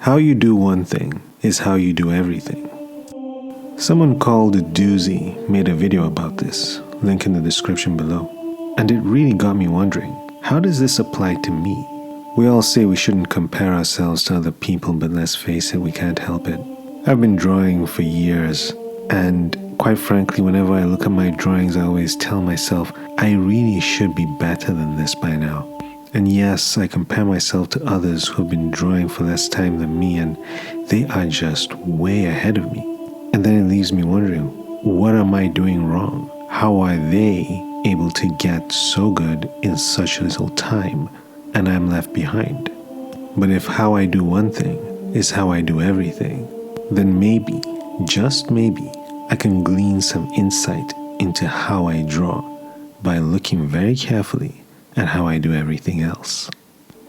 How you do one thing is how you do everything. Someone called Doozy made a video about this, link in the description below. And it really got me wondering, how does this apply to me? We all say we shouldn't compare ourselves to other people, but let's face it, we can't help it. I've been drawing for years, and quite frankly, whenever I look at my drawings, I always tell myself, I really should be better than this by now. And yes, I compare myself to others who have been drawing for less time than me, and they are just way ahead of me. And then it leaves me wondering, what am I doing wrong? How are they able to get so good in such little time, and I'm left behind? But if how I do one thing is how I do everything, then maybe, just maybe, I can glean some insight into how I draw by looking very carefully at how I do everything else.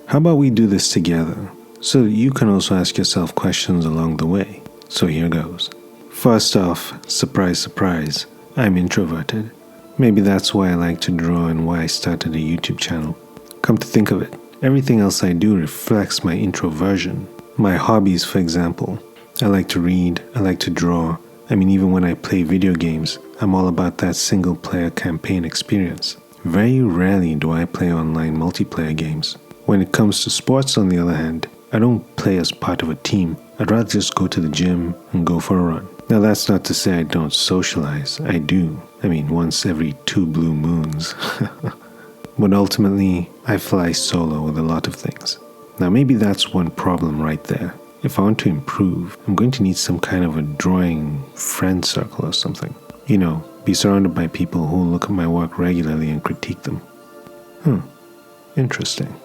How about we do this together so that you can also ask yourself questions along the way? So here goes. First off, surprise, surprise, I'm introverted. Maybe that's why I like to draw and why I started a YouTube channel. Come to think of it, everything else I do reflects my introversion. My hobbies, for example, I like to read, I like to draw. Even when I play video games, I'm all about that single-player campaign experience. Very rarely do I play online multiplayer games. When it comes to sports, on the other hand, I don't play as part of a team. I'd rather just go to the gym and go for a run. Now that's not to say I don't socialize. I do. Once every 2 blue moons. But ultimately, I fly solo with a lot of things. Now maybe that's one problem right there. If I want to improve, I'm going to need some kind of a drawing friend circle or something. Be surrounded by people who look at my work regularly and critique them. Interesting.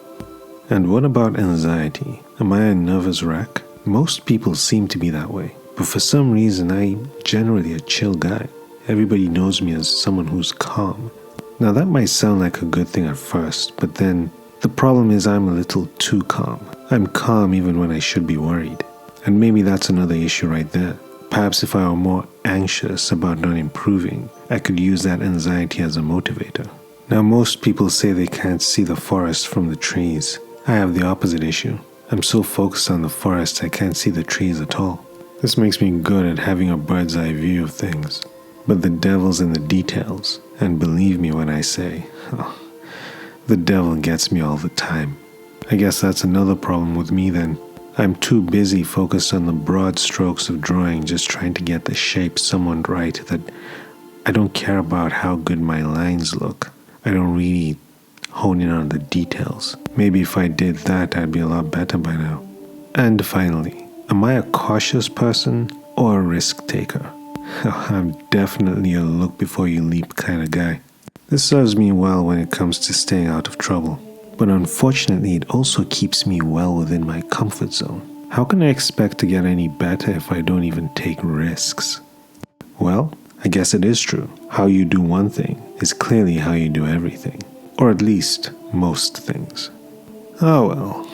And what about anxiety? Am I a nervous wreck? Most people seem to be that way, but for some reason I'm generally a chill guy. Everybody knows me as someone who's calm. Now that might sound like a good thing at first, but then the problem is I'm a little too calm. I'm calm even when I should be worried. And maybe that's another issue right there. Perhaps if I were more anxious about not improving, I could use that anxiety as a motivator. Now most people say they can't see the forest from the trees. I have the opposite issue. I'm so focused on the forest I can't see the trees at all. This makes me good at having a bird's eye view of things. But the devil's in the details, and believe me when I say, the devil gets me all the time. I guess that's another problem with me then. I'm too busy focused on the broad strokes of drawing, just trying to get the shape somewhat right, that I don't care about how good my lines look. I don't really hone in on the details. Maybe if I did that, I'd be a lot better by now. And finally, am I a cautious person or a risk taker? I'm definitely a look before you leap kind of guy. This serves me well when it comes to staying out of trouble. But unfortunately, it also keeps me well within my comfort zone. How can I expect to get any better if I don't even take risks? Well, I guess it is true. How you do one thing is clearly how you do everything. Or at least, most things. Oh well.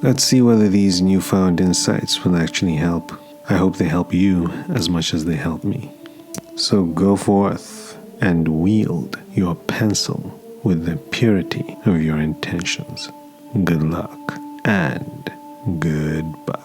Let's see whether these newfound insights will actually help. I hope they help you as much as they help me. So go forth and wield your pencil with the purity of your intentions. Good luck and goodbye.